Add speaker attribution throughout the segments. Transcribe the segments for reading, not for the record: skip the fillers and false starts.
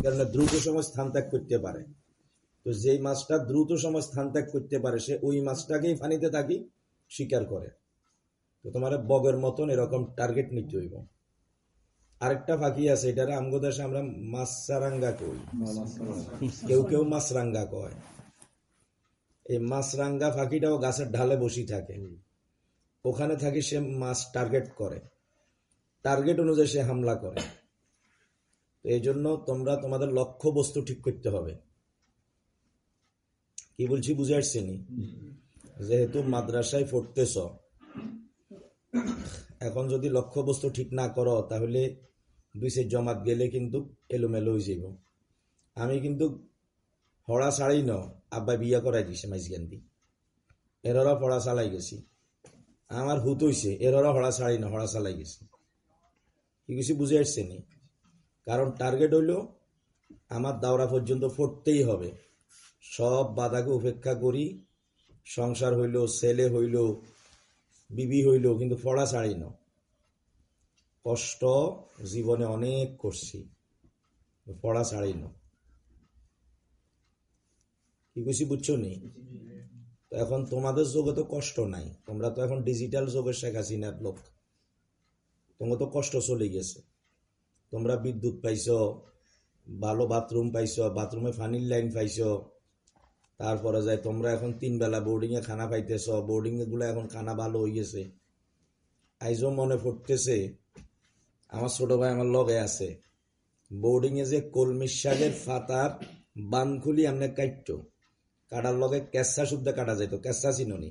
Speaker 1: কারণ দ্রুত সময় স্থান ত্যাগ করতে পারে। তো যেই মাছটা দ্রুত সময় স্থান ত্যাগ করতে পারে সে ওই মাছটাকেই পানিতে থাকি শিকার করে। তো তোমার বগের মতন এরকম টার্গেট নিতে হইব। আরেকটা ফাঁকি আছে, এটারে আমগো দেশে আমরা মাছরাঙ্গা কই, কেউ কেউ মাছরাঙ্গা কয়। এই মাছরাঙ্গা ফাঁকিটাও গাছের ঢালে বসি থাকে, ওখানে থাকি সে মাছ টার্গেট করে, টার্গেট অনুযায়ী সে হামলা করে। তো এই জন্য তোমরা তোমাদের লক্ষ্য বস্তু ঠিক করতে হবে। কি বলছি বুঝে আসছেনি? যেহেতু মাদ্রাসায় পড়তেছ, এখন যদি লক্ষ্য বস্তু ঠিক না করো তাহলে দুই সে জমাত গেলে কিন্তু এলোমেলো হয়ে যাব। আমি কিন্তু হড়া ছাড়াই ন আব্বা বিয়া করাই দিছে মাইজগান্দি, এরারা পড়া চালাই গেছি। আমার হুত হইছে এরারা হড়া ছাড়াই না হড়া চালাই গেছি। কি কিছু বুঝে আসছেনি? কারণ টার্গেট হইল আমার দাওরা পর্যন্ত পড়তেই হবে, সব বাধাকে উপেক্ষা করি। সংসার হইল, ছেলে হইল, বিবি হইল, কিন্তু পড়া ছাড়ি না। কষ্ট জীবনে অনেক করছি, পড়া ছাড়ি না। কি কিছু বুঝছো নি? তো এখন তোমাদের যুগে তো কষ্ট নাই, তোমরা তো এখন ডিজিটাল যুগের শেখ হাসিনার লোক। তোমার তো কষ্ট চলে গেছে, তোমরা বিদ্যুৎ পাইছ, ভালো বাথরুম পাইছ, বাথরুমে পানির লাইন পাইছ। তারপরে যায় তোমরা এখন 3 বেলা বোর্ডিং এ খানা পাইতেছ, বোর্ডিং গুলো এখন খানা ভালো হয়ে গেছে। আইজও মনে পড়তেছে আমার ছোট ভাই আমার লগে আছে, বোর্ডিং এ যে কলমি শাকের পাতার বান খুলি আমনে কাটার লগে কেঁচা শুদ্ধ কাটা যাইতো। কেঁচা চিননি?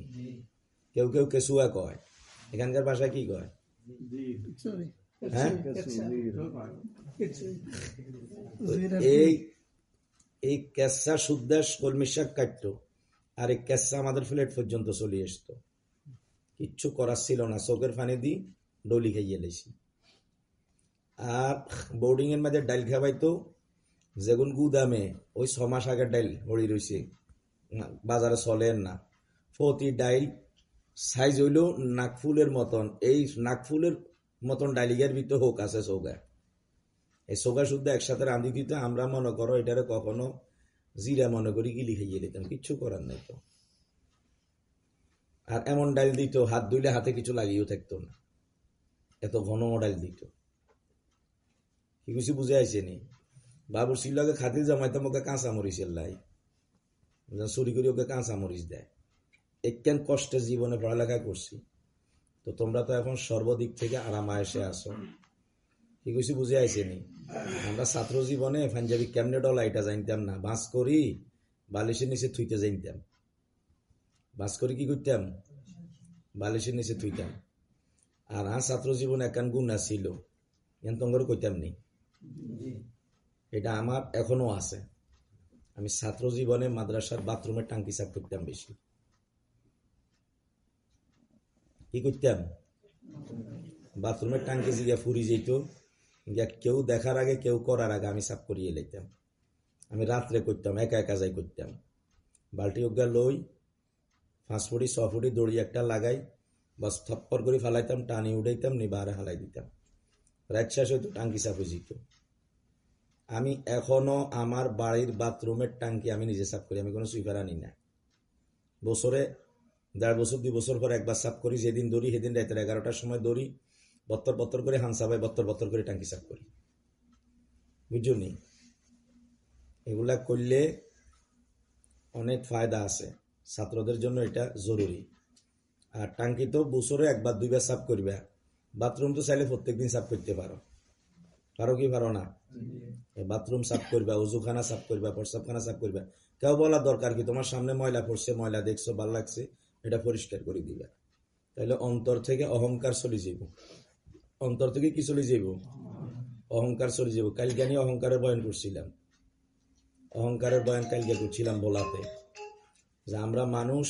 Speaker 1: কেউ কেউ কেঁচুয়া কয়, এখানকার ভাষায় কি কয়? হ্যাঁ, এই কেঁচা শুদ্ধ কলমি শাক কাটতো, আর এই কেঁচা আমাদের ফ্ল্যাট পর্যন্ত চলে আসতো। কিচ্ছু করার ছিল না, চোখের পানি দি ডলি খাইয়ে লেছি। আর বোর্ডিং এর মাঝে ডাইল খাওয়াইতো, যেগুন গুদামে ওই 6 মাস আগের ডাইল হড়ি রয়েছে, বাজারে চলে না। প্রতি ডাইল সাইজ হইল নাকফুলের মতন, এই নাকফুলের মতন ডাইলিগার ভিতরে হোক আছে চৌগা। এই চৌগা শুদ্ধ একসাথে রাঁধি দিত। আমরা মনে করো এটারে কখনো জিরা মনে করি গিলি খাইয়ে দিতাম, কিচ্ছু করার নাই তো। আর এমন ডাইল দিত হাত ধুইলে হাতে কিছু লাগিয়েও থাকতো না, এত ঘন ডাইল দিত। কি কিছু বুঝে আসেনি? বাবুর শিলকে খাতির জমাইতাম, ওকে কাঁচা মরিচের লাই চুরি করে ওকে কাঁচা মরিচ দেয়। একখান কষ্টের জীবনে পড়ালেখা করছি, তো তোমরা তো এখন সর্বদিক থেকে আরামায়েশে আসো। কি কিছু বুঝে আসেনি? আমরা ছাত্র জীবনে পাঞ্জাবি কেমনে ডলা এটা জানতাম না, বাঁশ করি বালিশের নিচে থুইতে জানতাম। বাঁশ করি কি করতাম? বালিশের নিচে থুইতাম। আর ছাত্র জীবনে একখান গুণা ছিল, তোমার কইতাম নি, এটা আমার এখনো আছে। আমি ছাত্র জীবনে মাদ্রাসার বাথরুমের টাঙ্কি সাফ করতাম বেশি। কি করতাম? বাথরুমের টাঙ্কি জিগা ফুরি যেত, কেউ দেখার আগে কেউ করার আগে আমি সাফ করিয়ে লাইতাম। আমি রাত্রে করতাম, একা একা যাই করতাম। বালতি ওগা লই 5 ফুটি 6 ফুটি দড়ি একটা লাগাই, বাস থপ্পর করে ফালাইতাম, টানি উঠাইতাম, নিবারে হালাই দিতাম। রাত শেষ হইতো, টাঙ্কি সাফ হয়ে যেত। আমি এখনো আমার বাড়ির বাথরুমের টাঙ্কি আমি নিজে সাফ করি, আমি কোনো সুইপার আনি না। বছরে 1.5 বছর 2 বছর পর একবার সাফ করি। যেদিন দৌড়ি সেদিন রাতের 11টার সময় দৌড়ি, বত্তর বত্তর করে হানসাবাই বত্তর বত্তর করে টাঙ্কি সাফ করি। বুঝছো নি? এগুলা করলে অনেক ফায়দা আছে, ছাত্রদের জন্য এটা জরুরি। আর টাঙ্কি তো বছরে 1বার 2বার সাফ করবে। বাথরুম তো চাইলে প্রত্যেকদিন সাফ করতে পারো, পারো কি পারো না? বাথরুম সাফ করবা, উজুখানা সাফ করবা, প্রস্রাবখানা সাফ করবা। কেউ বলার দরকার কি? তোমার সামনে ময়লা পড়ছে, ময়লা দেখছো, ভালো লাগছে, এটা পরিষ্কার করে দিবা। তাহলে অন্তর থেকে অহংকার চলে যাব। অন্তর থেকে কি চলে যাব? অহংকার চলে যাব। কালকে আমি অহংকারের বয়ান করছিলাম, অহংকারের বয়ান কালকে করছিলাম বলাতে, যে আমরা মানুষ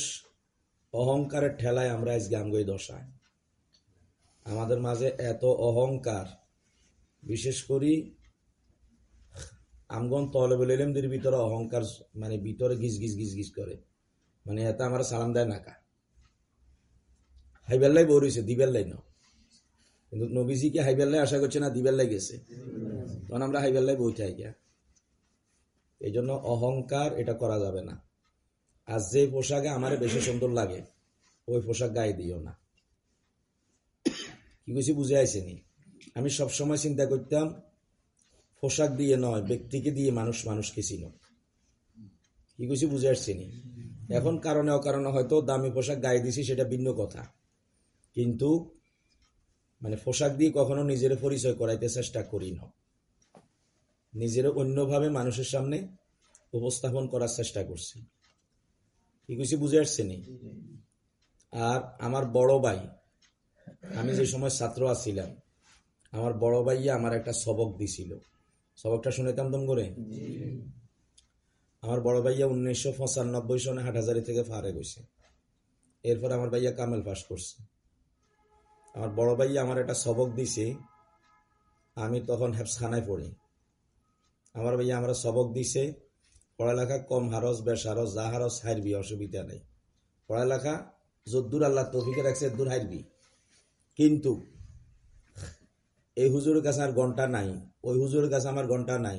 Speaker 1: অহংকারের ঠেলায় আমরা আজকে আমগই দশায়। আমাদের মাঝে এত অহংকার, বিশেষ করি আমগন তলেবুল ইলমদের ভিতরে অহংকার, মানে ভিতরে গিজ গিজ গিজ গিজ করে, মানে এত আমার সালাম দেয় নাকা হাইবেল্লাই বই রয়েছে দিবেল্লাই ন। কিন্তু নবীজিকে হাইবেল্লায় আশা করছে না দিবেল্লায় গেছে, তখন আমরা হাইবেল্লায় বইটাই গিয়া। এই জন্য অহংকার এটা করা যাবে না। আর যে পোশাকে আমার বেশি সুন্দর লাগে ওই পোশাক গায়ে দিও না। কি কিছু বুঝে আইসেনি? আমি সবসময় চিন্তা করতাম পোশাক দিয়ে নয়, ব্যক্তিকে দিয়ে মানুষ মানুষকে চিনো। কি কিছু বুঝে আসছেনি? এখন কারণে অকারণে হয়তো দামি পোশাক গায়ে দিছি, সেটা ভিন্ন কথা, কিন্তু মানে পোশাক দিয়ে কখনো নিজের পরিচয় করাইতে চেষ্টা করি না, নিজের অন্যভাবে মানুষের সামনে উপস্থাপন করার চেষ্টা করছি। কি কিছু বুঝে আসছেনি? আর আমার বড় ভাই, আমি যে সময় ছাত্র আছিলাম, আমার বড় ভাইয়া আমার একটা সবক দিছিল, সবকটা শুনেতাম দম করে। আমার বড় ভাইয়া 1995 সনে হাটহাজারি থেকে ফারে গেছে, এরপর আমার ভাইয়া কামেল পাস করছে। আমার বড় ভাইয়া আমার একটা সবক দিছে, আমি তখন হেফসখানায় পড়ি। আমার ভাইয়া আমরা সবক দিছে, পড়ালেখা কম হারস বেশ হারস যা হারস হারবি, অসুবিধা নেই, পড়ালেখা যদ্দূর আল্লাহ তৌফিকে রাখছে দূর হারবি, কিন্তু এই হুজুরের কাছে আর ঘন্টা নাই, ওই হুজুরের কাছে আমার ঘন্টা নাই,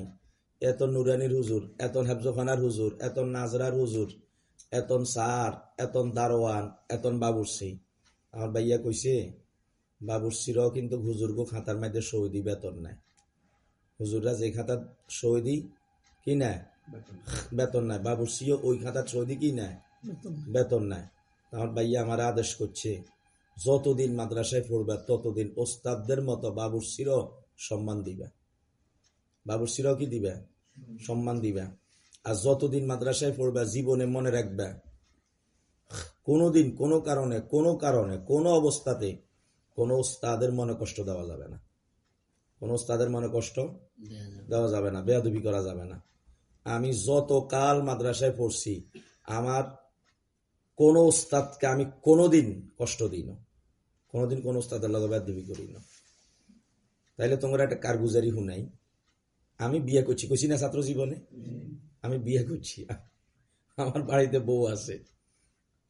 Speaker 1: এত নুরানির হুজুর, এত হেফজখানার হুজুর, এত নাজরার হুজুর, এত সার, এত দারোয়ান, এত বাবুরসি। আমার ভাইয়া কইছে বাবুরসিরাও কিন্তু হুজুরগো খাতার মধ্যে সৌদি বেতন নেয়, হুজুররা যে খাতার সৌদি কি নেয় বেতন নেয়, বাবুরসিও ওই খাতার সৌদি কি নেয় বেতন নেয়। আমার ভাইয়া আমার আদেশ করছে যতদিন মাদ্রাসায় পড়বে ততদিন ওস্তাদদের মতো বাবুরসিরও সম্মান দিবে, বাবুরসিরাও কি দিবে সম্মান দিবে। আর যতদিন মাদ্রাসায় পড়বে জীবনে মনে রাখবে কোনোদিন কোনো কারণে কোনো অবস্থাতে কোনো ওস্তাদের মনে কষ্ট দেওয়া যাবে না, কোনো ওস্তাদের মনে কষ্ট দেওয়া যাবে না, বেয়াদবি করা যাবে না। আমি যত কাল মাদ্রাসায় পড়ছি আমার কোন ওস্তাদকে আমি কোনোদিন কষ্ট দিই না, কোনোদিন কোন ওস্তাদের লগে বেয়াদবি করি না। তাইলে তোমরা একটা কারগুজারি হুনাই, আমি বিয়ে করছি, কইছি না ছাত্র জীবনে আমি বিয়ে করছি, আমার বাড়িতে বউ আছে,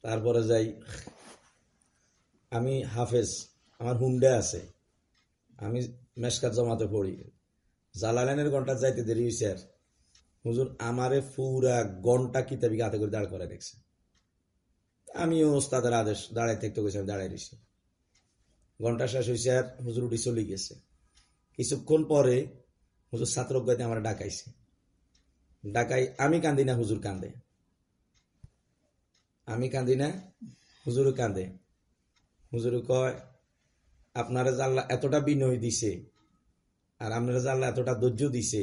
Speaker 1: তারপরে যাই আমি হাফেজ, আমার হুন্ডা আছে, আমি মেশকাত জমাতে পড়ি, জালালাইনের ঘন্টা যাইতে দেরি হয়েছে, আর হুজুর আমারে পুরা ঘন্টা কিতাবি হাতে করে দাঁড় করে দেখছে, আমিও ওস্তাদের আদেশ দাঁড়াই থাকতে গেছি, আমি দাঁড়াই রয়েছি, ঘন্টা শেষ হয়েছে আর হুজুর উঠি চলে গেছে। কিছুক্ষণ পরে হুজুর ছাত্র গাইতে আমার ডাকাইছে, ডাকাই আমি কান্দি না হুজুর কান্দে, আমি কান্দি না হুজুর কান্দে। হুজুর কয় আপনারা জানলা এতটা বিনয় দিছে আর আপনারা জানলা এতটা ধৈর্য দিছে,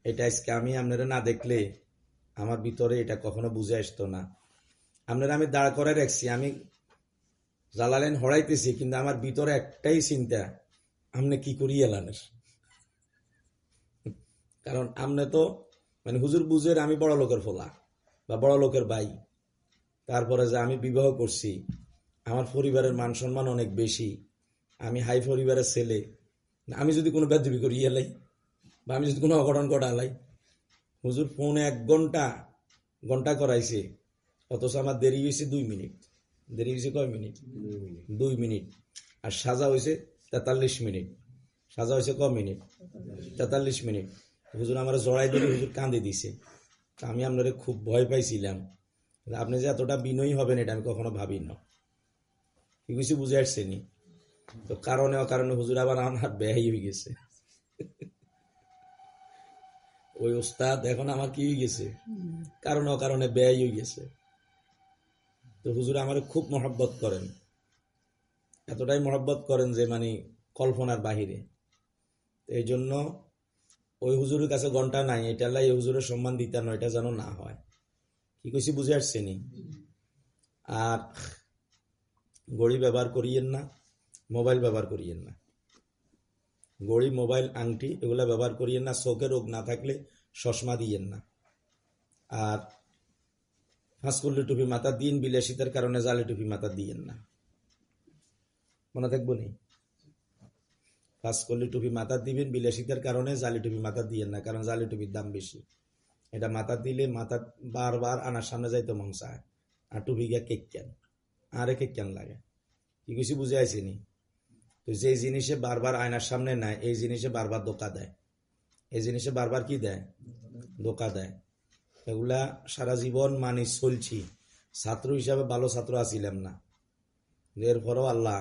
Speaker 1: এটা আজকে আমি আপনারা না দেখলে আমার ভিতরে এটা কখনো বুঝে আসতো না। আপনারা আমি দাঁড় করে রাখছি, আমি জালালেন হড়াইতেছি, কিন্তু আমার ভিতরে একটাই চিন্তা আপনি কি করি এলানের, কারণ আপনি তো মানে হুজুর বুঝের আমি বড় লোকের ফোলা বা বড় লোকের ভাই, তারপরে যে আমি বিবাহ করছি, আমার পরিবারের মান সম্মান অনেক বেশি, আমি হাই পরিবারের ছেলে, আমি যদি কোনো বেদবি করি এলাই বা আমি যদি কোনো অঘটন ঘটালাই, হুজুর ফোনে 1 ঘন্টা করাইছে, অথচ আমার দেরি হয়েছে 2 মিনিট, দেরি হয়েছে কয় মিনিট 2 মিনিট, আর সাজা হয়েছে 43 মিনিট, সাজা হয়েছে কয় মিনিট 43 মিনিট। হুজুর আমার জড়াই দিলে হুজুর কাঁদে দিছে, আমি আপনারে খুব ভয় পাইছিলাম, আপনি যে এতটা বিনয়ী হবেন এটা আমি কখনো ভাবি না। কি কিছু বুঝে আসছেনি? তো কারণে অকারণে হুজুর আবার আমার ব্যয় হয়ে গেছে, ওই ওস্তাদ এখন আমার কি হয়ে গেছে কারণে অকারণে ব্যয় হয়ে গেছে। তো হুজুর আমার খুব মহব্বত করেন, এতটাই মহব্বত করেন যে মানে কল্পনার বাহিরে। এই জন্য ওই হুজুরের কাছে ঘন্টা নাই, এটা এই হুজুরের সম্মান দিতে নয়, এটা যেন না হয়। কি কইছি বুঝে আসছেনি? আর ঘড়ি ব্যবহার করিয়েন না, মোবাইল ব্যবহার করিয়েন না, ঘড়ি মোবাইল আংটি এগুলা ব্যবহার করিয়েন না, চোখে রোগ না থাকলে চশমা দিয়েন না। আর ফাঁসকল্লি টুপি মাথা দিন, বিলাসিতার কারণে জালি টুপি মাথা দিয়েন না, মনে থাকবো নি? ফাঁসকল্লি টুপি মাথা দিবেন, বিলাসিতার কারণে জালি টুপি মাথা দিয়েন না, কারণ জালি টুপির দাম বেশি, এটা মাথা দিলে মাথা বারবার আনার সামনে যাইতে মন চায়, আর টুপি গিয়া কেক কেন আরে কেক কেন লাগে। কি কিছু বুঝে আইসিনি? তো তো যে জিনিসে বারবার আয়নার সামনে নেয় এই জিনিসে বারবার ধোকা দেয়, এই জিনিসে বারবার কি দেয়, ধোকা দেয়। এগুলা সারা জীবন মানি চলছি, ছাত্র হিসাবে ভালো ছাত্র আসিলাম না, এরপরও আল্লাহ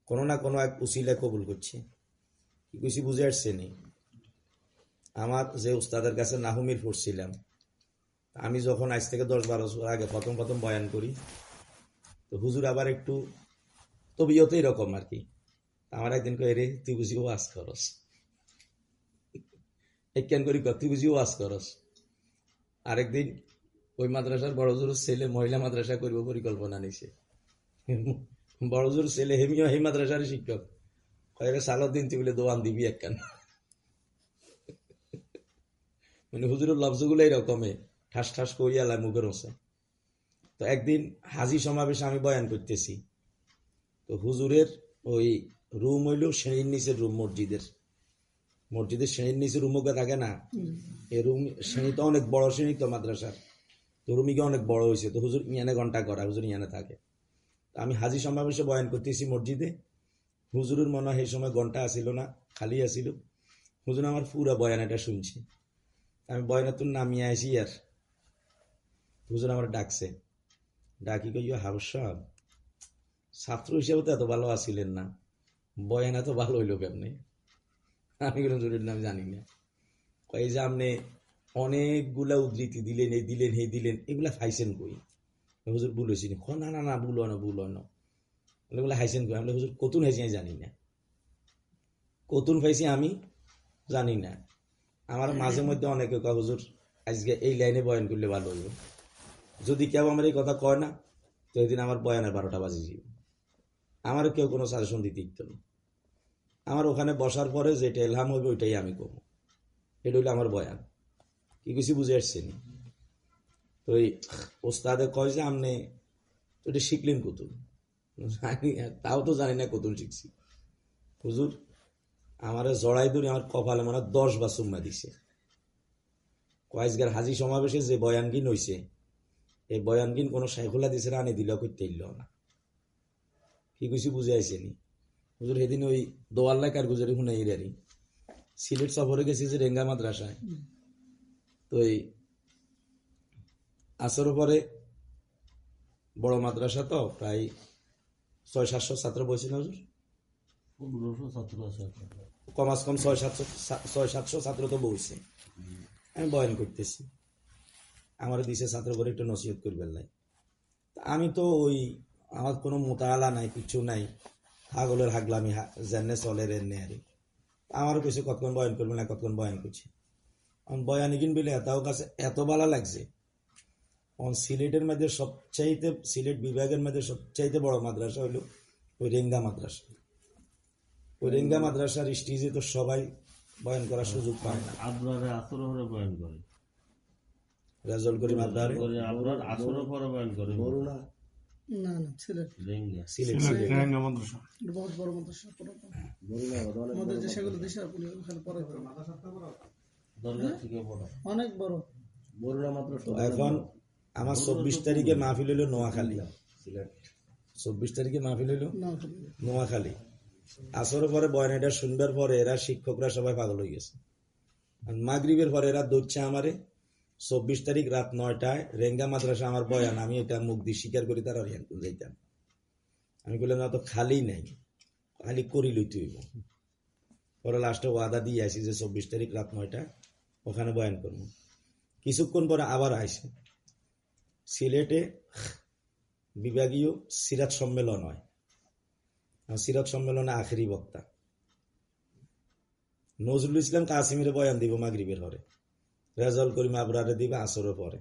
Speaker 1: কোনো না কোনো এক উসিলায় কবুল করছে। কি কিছু বুঝে আসছে নি? আমার যে উস্তাদের কাছে নাহুমির পড়ছিলাম, আমি যখন আজ থেকে 10-12 বছর আগে প্রথম প্রথম বয়ান করি, তো হুজুর আবার একটু তবিয়তে এরকম আর কি। আমার একদিন কয়ে রে তুই বুঝি ওয়াজ করস, কেন করি তুই বুঝি ওয়াজ করস। আরেকদিন ওই মাদ্রাসার বড় হুজুর ছেলে মহিলা মাদ্রাসা করবো পরিকল্পনা নিছে, বড় হুজুর ছেলে হেমিও এই মাদ্রাসার শিক্ষক, কয়েক সালত দিন তুই বলে দোয়ান দিবি একখান। মানে হুজুরের লফজগুলো এইরকমে ঠাস ঠাস করিয়া মুখের হচ্ছে। তো একদিন হাজি সমাবেশে আমি বয়ান করতেছি, তো হুজুরের ওই রুম হইল শ্রেণীর নিচের রুম, মসজিদের শ্রেণীর নিচে রুমকে থাকে না, এই রুম শ্রেণীটা অনেক বড় শ্রেণী তো মাদ্রাসার, তো রুমিকে অনেক বড় হয়েছে। তো হুজুর ইয়ানে ঘন্টা করা, হুজুর ইয়ানে থাকে। আমি হাজি সমাবেশে বয়ান করতেছি মসজিদে, হুজুরের মনে হয় এই সময় ঘন্টা আসিল না, খালি আসিল। হুজুর আমার পুরা বয়ান এটা শুনছি। আমি বয়ানে তো নামিয়ে আসি, আর হুজুর আমার ডাকছে, ডাকি কই হাউস সাহেব, ছাত্র হিসেবে তো এত ভালো আসিলেন না, বয়ান এত ভালো হইল কেমনে? আমি কোনো জরুরি নাম জানি না। কই যে আপনি অনেকগুলা উদ্ধৃতি দিলেন, এই দিলেন এই দিলেন, এগুলা খাইছেন কই? হুজুর ভুল হয়েছি, না না না ভুল হয় না, ভুল হয় না, এগুলা খাইছেন কই? আমি হুজুর কতুন খাইছি আমি জানি না, কতুন খাইছি আমি জানি না। আমার মাঝে মধ্যে অনেকে কয় হুজুর আজকে এই লাইনে বয়ান করলে ভালো হইব। যদি কেউ আমার এই কথা কয় না, তো এই দিন আমার বয়ানের 12টা বাজে যাবে। আমারও কেউ কোনো সাজেশন দিতে ইচ্ছ না। আমার ওখানে বসার পরে যেটা এলহাম হবে ওইটাই আমি করবো, এটা হইলো আমার বয়ান। কি কিছু বুঝে আসছেন? তো এই ওস্তাদে কয় যে আপনি এটা শিখলেন কতুন, তাও তো জানি না কতুন শিখছি। হুজুর আমারে জড়াই ধরে আমার কপালে মনে 10 বার চুম্মা দিছে। কয়েকগার হাজি সমাবেশে যে বয়ানগিন হইছে, এই বয়ানগিন কোন শাইখুল্লাহ দিছে আনি দিল করতে ইল না। কি কিছু বুঝে আইসেনি? হুজুর সেদিন ওই দোয়াল্লা কারগুজারি শুনাই রেরি সিলেট সফরে গেছি যে রেঙ্গা মাদ্রাসায়, তো এই আসর পরে বড় মাদ্রাসা তো প্রায় 600-700 ছাত্র বসে না হুজুর,
Speaker 2: 1500 ছাত্র আছে।
Speaker 1: কমাস কম 600-700 ছাত্র তো বসছে। আমি বয়ান করতেছি, আমার দিছে ছাত্র করে একটু নসিহত করবেন নাই। আমি তো ওই আমার কোনো মোতালা নাই, কিছু নাই, হাগলের হাগলামি জেনে চলে রেনে আর আমারও কিছু কতক্ষণ বয়ান করবে না, কতক্ষণ বয়ান করছি। বয়ানি কিন বলে এতাও কাছে এত ভালো লাগছে। সিলেটের মধ্যে সবচাইতে, সিলেট বিভাগের মধ্যে সবচাইতে বড় মাদ্রাসা হইল ওই রেঙ্গা মাদ্রাসা। ওই রেঙ্গা মাদ্রাসার স্টেজে তো সবাই বয়ান করার সুযোগ পায় না।
Speaker 2: আপনারা আসর পরে বয়ান করে,
Speaker 1: রেজল করিম আবরারে
Speaker 2: আপনার আসর পরে বয়ান করে
Speaker 3: না না সিলেট
Speaker 2: রেঙ্গা।
Speaker 1: সিলেট
Speaker 3: এটা বহুত বড় মাদ্রাসা আমাদের যে সেগুলো দেশে ওখানে পড়ে
Speaker 2: দরগা থেকে বড়,
Speaker 3: অনেক বড়।
Speaker 1: তো এখন আমার 24 তারিখে মাহফিল হইল নোয়াখালী, 24 তারিখে মাহফিল হইল
Speaker 3: না
Speaker 1: নোয়াখালী। আসরের পরে বয়ান এটা শুনবার পরে এরা শিক্ষকরা সবাই পাগল হয়ে গেছে। মাগরিবের পরে এরা দৌড়ছে আমারে 24 তারিখ রাত 9টায় রেঙ্গা মাদ্রাসা আমার বয়ান, আমি এটা মুখ দিয়ে স্বীকার করি তার অরিয়ানপুর যাইতাম। আমি বললাম না তো খালি নাই, খালি করি লইতে হইব। পরে লাস্টে ওয়াদা দিয়ে আসি যে 24 তারিখ রাত 9টায় ওখানে বয়ান করবো। কিছুক্ষণ পরে আবার আইসে সিলেটে বিভাগীয় সিরাত সম্মেলন হয়, সিরাত সম্মেলনে আখেরি বক্তা নজরুল ইসলাম কাসিমের বয়ান দিব মাগরিবের পরে, রেজল করিম আবরারে দিবে আসরের পরে।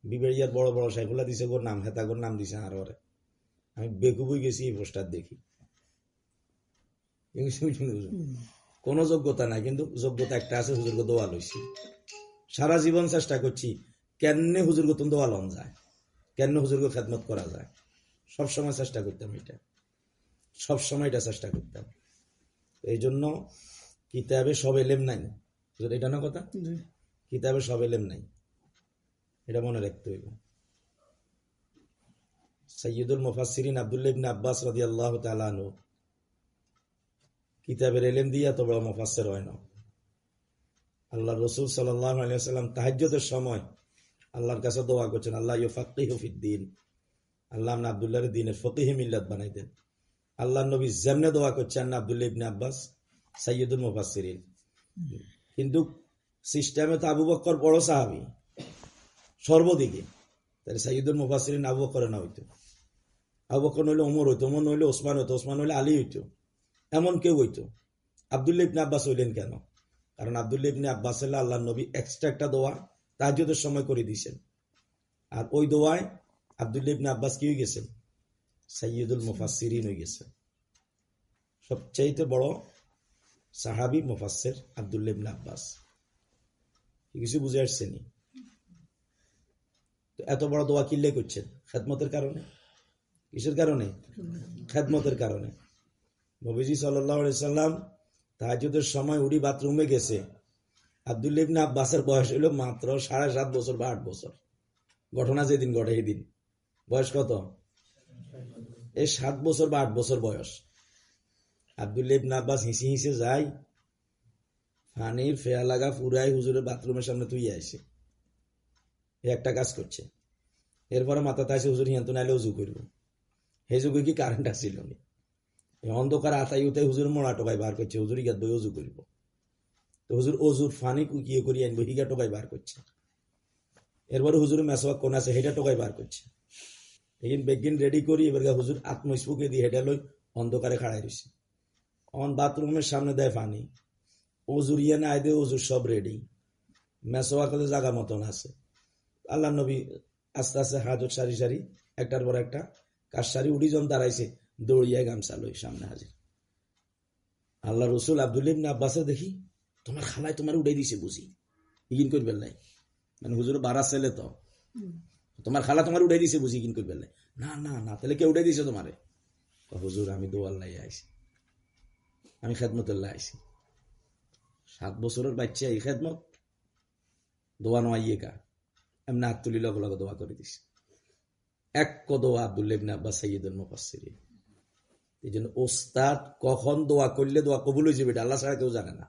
Speaker 1: বিবেড়িয়ার বড় বড় সাইফুল্লাহ দিছে গোর নাম, হেতাগোর নাম দিছে আর ওরে। আমি বেকুবই গেছি এই পোস্টার দেখি, কোনো যোগ্যতা নাই, কিন্তু যোগ্যতা একটা আছে, হুজুরকে দোয়া লইছি। সারা জীবন চেষ্টা করছি কেন হুজুরকে তুমি দোয়া লন যায়, কেন হুজুরকে খেদমত করা যায়। সবসময় চেষ্টা করতাম এটা, সবসময় এটা চেষ্টা করতাম। এই জন্য কিতাবে সব এলেম নাই, এটা না কথা, কিতাবে সব এলেম নাই, এটা মনে রাখতে হইব। সাইয়্যিদুল মুফাসসিরিন আব্দুল্লাহ ইবনে আব্বাস রাদিয়াল্লাহু তাআলা আনহু কিতাবের এলেম দিয়ে এত বড় মুফাসসির হয় না। আল্লাহ রসুল সাল্লাল্লাহু আলাইহি ওয়াসাল্লাম তাহাজ্জুদের সময় আল্লাহর কাছে দোয়া করছেন, আল্লাহ ইউফাক্কিহু ফিদ্দীন, আল্লাহ আপনি আব্দুল্লাহর দ্বীনের ফকিহে মিল্লাত বানাই দেন। আল্লাহ নবী যেমনে দোয়া করছেন না আব্দুল্লাহ ইবনে আব্বাস সাইয়্যিদুল মুফাসসিরিন, কিন্তু সিস্টেমে তো আবু বকর বড় সাহাবী সর্বদিকে, তাহলে সাইয়্যিদুল মুফাসসিরিন আবু বকর না হইতো, আবু বকর নইলে ওমর হইতো, ওমর নইলে ওসমান হইতো, ওসমান নইলে আলী হইতো, এমন কেউ হইতো। আব্দুল্লাহ ইবনে আব্বাস হইলেন কেন? কারণ আব্দুল্লাহ ইবনে আব্বাস আল্লাহ নবী এক্সট্রা একটা দোয়া তাহাজ্জুদের সময় করে দিয়েছেন, আর ওই দোয়ায় আব্দুল্লাহ ইবনে আব্বাস কি হয়ে গেছেন? সাইয়্যিদুল মুফাসসিরিন হয়ে গেছেন। সবচাইতে বড় সাহাবী মুফাসসির আব্দুল্লাহ ইবনে আব্বাস। কিছু বুঝে আসছেনি? তো এত বড় দোয়া কিল্লে করছেন খেদমতের কারণে। কিসের কারণে? খেদমতের কারণে। নবীজি সাল্লাল্লাহু আলাইহি সাল্লাম তাহাজ্জুদের সময় উড়ি বাথরুমে গেছে, আব্দুল্লাহ ইবনে আব্বাসের বয়স হলো মাত্র 7.5 বছর বা 8 বছর। ঘটনা যেদিন ঘটে সেদিন বয়স কত? এই 7 বছর বা 8 বছর বয়স। আব্দুল্লাহ ইবনে আব্বাস হিসি হিসে যায়, পানির ফেয়া লাগা পুরাই হুজুরের বাথরুমের সামনে তুই আইছে, একটা কাজ করছে। এরপরে মাথাতে আসে হুজুর হিয়ান্ত নাইলে উজু করবো, সেই যুগে কি কারেন্ট আসছিল নি, অন্ধকার আতাই উতাই হুজুর মোড়া টোকাই বার করছে, হুজুর হিগাত বই উজু করবো। তো হুজুর অজুর ফানি কুকিয়ে করি আনবো, হিগা টোকাই বার করছে। এরপরে হুজুর মেসওয়াক কোন আছে হেটা টোকাই বার করছে। এগিন বেগিন রেডি করি, এবার হুজুর আত্মস্পুকে দিয়ে হেটা লই অন্ধকারে খাড়াই রয়েছে। অন বাথরুমের সামনে দেয় পানি, অজুর ইয়ে না আয় অজুর সব রেডি, মেসওয়াকে জায়গা মতন আছে। আল্লাহ নবী আস্তে আস্তে হাজর সারি সারি একটার পর একটা কাজ সারি উড়ি জন দাঁড়াইছে, দৌড়িয়ে গামছা লই সামনে হাজির। আল্লাহ রসুল আব্দুল্লাহ ইবনে আব্বাসে দেখি, তোমার খালায় তোমার উড়াই দিছে বুঝি, ইগিন করবে নাই, মানে হুজুর বারা ছেলে তো, তোমার খালা তোমার উড়াই দিছে বুঝি, ইগিন করবে নাই। না না না, তাহলে কে উড়াই দিছে তোমারে? হুজুর আমি দোয়াল্লাই আইছি, আমি খেদমতুল্লাহ আইছি। 7 বছরের বাচ্চা এই খেদমত দোয়া নয় কা, এমনি হাত তুলি লগে লগে দোয়া করে দিছে। এক দোয়া আব্দুল্লাহ ইবনে আব্বাস সাইয়্যিদুল মুফাসসিরিন। এই জন্য ওস্তাদ কখন দোয়া করলে দোয়া কবুল হয়ে যাবে এটা আল্লাহ ছাড়া কেউ জানে না।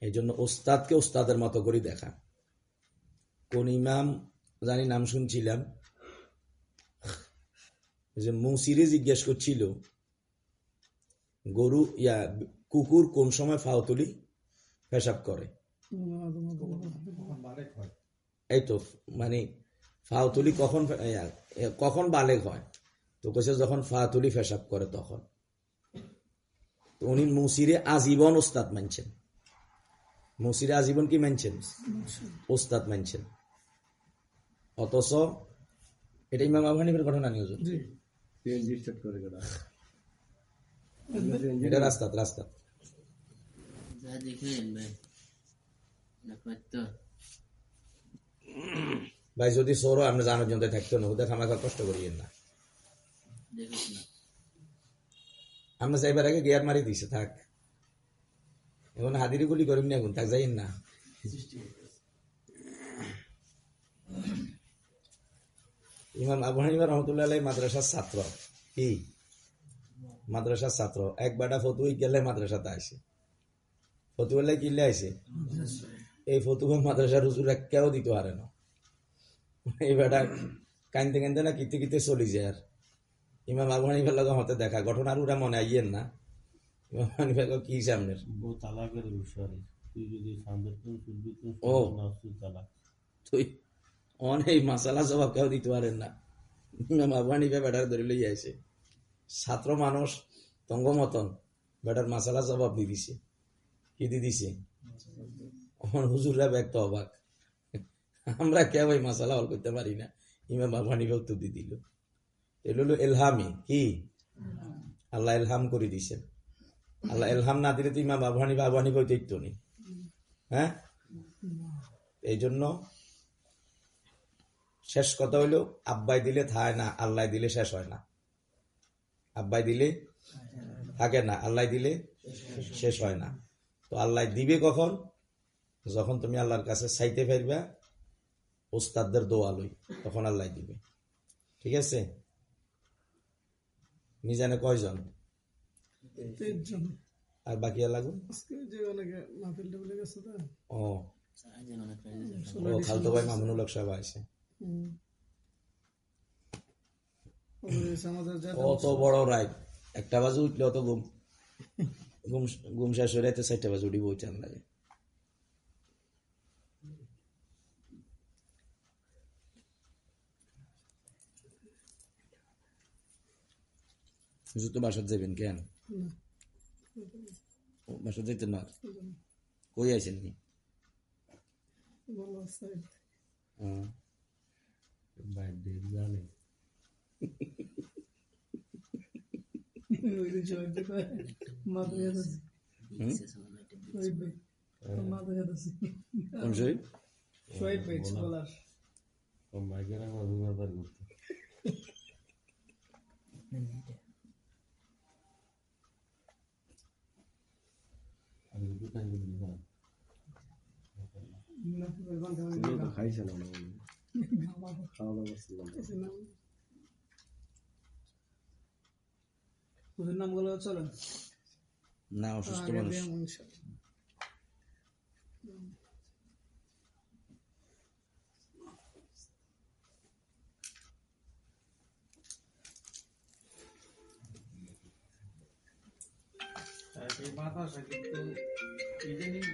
Speaker 1: এই জন্য ওস্তাদকে ওস্তাদের মতো করে দেখা। কোন ইমাম জানি নাম শুনছিলাম, যে মুসিরে জিজ্ঞেস করছিল গরু কুকুর কোন সময় ফাওতুলি পেশাব করে। এই তো মানে ফাওতুলি কখন বালেগ হয়? তো কেছে যখন ফাওতুলি পেশাব করে তখন। তো উনি মুসিরে আজীবন ওস্তাদ মানছেন। মুসিরে আজীবন কি মানছেন? ওস্তাদ মানছেন। অথচ এটা ইমাম আবু হানিফার ঘটনা নিয়ে এটা রাস্তা ভাই যদি সৌর আপনি জানার জন্য থাকতো না, ওদের আমাকে কষ্ট করিয়েন না। আমরা যাইবার আগে গিয়ার মারি দিছে থাক, এখন হাদিরি গুলি করিম না, এখন থাক যাইন না। ইমাম আবু হানিফা রহমতুল্লাহ আলাইহি মাদ্রাসার ছাত্র, কি মাদ্রাসার ছাত্র, এক বাটা ফতুই গেলে মাদ্রাসাতে আসে, ফতুয়াল্লাহ কিনলে আসে, এই ফতুয়া মাদ্রাসার হুজুর কেউ দিতে পারে না। এই বেটা কানতে কানতে না কিতে কিতে চলি যায়। আর ইমাম আবু হানিফার লগে হতে দেখা ঘটনার ওরা মনে আইয়েন না। ইমাম হানিফা কি সামনের
Speaker 2: তালাকের বিষয়, তুই যদি
Speaker 1: ও তুই অনেক মাসালা জবাব কেউ দিতে পারেন না। ইমাম আবু হানিফা বেটার ধরে লই আইছে, ছাত্র মানুষ তঙ্গ মতন বেটার মাসালা জবাব দিয়ে দিছে। কি দিয়ে দিছে? আমার হুজুররা ব্যক্ত অবাক, আমরা কেউ ওই মাসালা হল করতে পারি না। ইমাম আবু হানিফা উত্তর দিয়ে দিল। এল হলো এলহামি, কি আল্লাহ এলহাম করে দিছেন। আল্লাহ এলহাম না দিলে তো ইমাম আবু হানিফা হইতে নেই। হ্যাঁ, এই জন্য শেষ কথা হইল আব্বাই দিলে থায় না, আল্লাহ দিলে শেষ হয় না। আব্বাই দিলে থাকে না, আল্লাহ দিলে শেষ হয় না। তো আল্লাহ দিবে কখন? যখন তুমি আল্লাহর কাছে চাইতে ফেরবা ওস্তাদদের দোয়া লই, তখন আল্লাহ দিবে। ঠিক আছে? মিজানে কয়জন?
Speaker 3: তেইশ জন
Speaker 1: আর বাকি লাগুন
Speaker 3: আজকে যে অনেকে মাহফিল টাফিলে গেছে তো
Speaker 1: ও ও খালতো ভাই মামুনুল হক সাহেব আছে
Speaker 3: আমাদের যা
Speaker 1: অত বড় রাইড 1টা বাজে উঠলে অত ঘুম ঘুম ঘুম শেষ হয়ে রাতে 4টা বাজে উঠি বই চান লাগে তো বাসার যাবেন কেন বাসার যাইতেন না কই আইছেন নি
Speaker 3: ভালো আছে
Speaker 2: বার্থডে জানে
Speaker 3: ওই যে জয়েন্ট করে মাথা গেছে ওই ভাই মাথা গেছে
Speaker 1: কোন শরীর
Speaker 3: শোয়েব ভাই স্কলার
Speaker 2: ও মাইকের আমার অভিজ্ঞতা করতে আমি দোকান করে দিলাম
Speaker 3: না তো
Speaker 2: খাইছে না খাওয়া দাওয়া করছিলাম
Speaker 3: ওদের নামগুলো চলেন
Speaker 1: না অসুস্থ মানুষ
Speaker 2: এই বাতাসে কিন্তু ইদানিং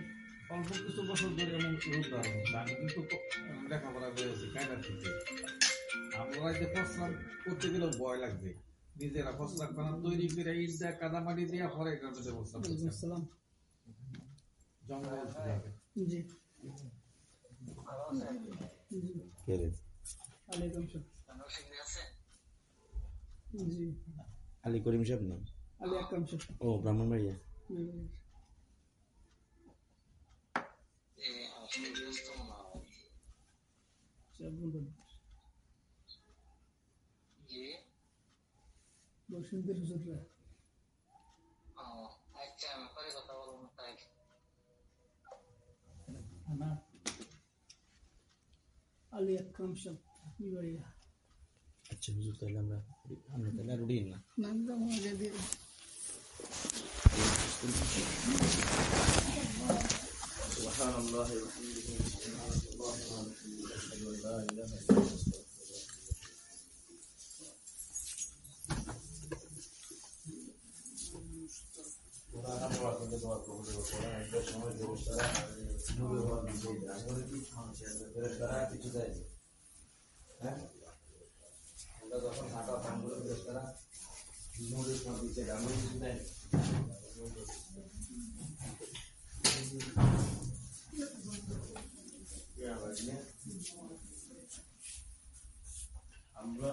Speaker 2: অল্প কিছু বছর ধরে এমন রূপ ধারণ হচ্ছে। আমি কিন্তু লেখাপড়া করেছি কায়দার থেকে আমরা যে ফসলাম করতে গেলেও ভয় লাগবে নিজেরা ফসলা খানা তৈরি করে ইট দেয়া কাদামাটি দিয়া পরে গ্রামে ফসলা
Speaker 3: আসসালাম
Speaker 2: জঙ্গল থাকে
Speaker 3: জি
Speaker 1: কে রে
Speaker 3: আলাইকুম জি
Speaker 1: আলী করিম সাহেব না
Speaker 3: আলী আকরাম সাহেব
Speaker 1: ও ব্রাহ্মণবাড়িয়া
Speaker 3: বসন্তের হুজুররা আলী আকরাম সাহেব বাড়িয়া
Speaker 1: আচ্ছা হুজুর তাহলে আমরা তাহলে আর উড়িয়ে না
Speaker 3: নাম দাম আগে দিয়ে
Speaker 1: যখন হাঁটা পানগুলো তারা দিচ্ছে আমরা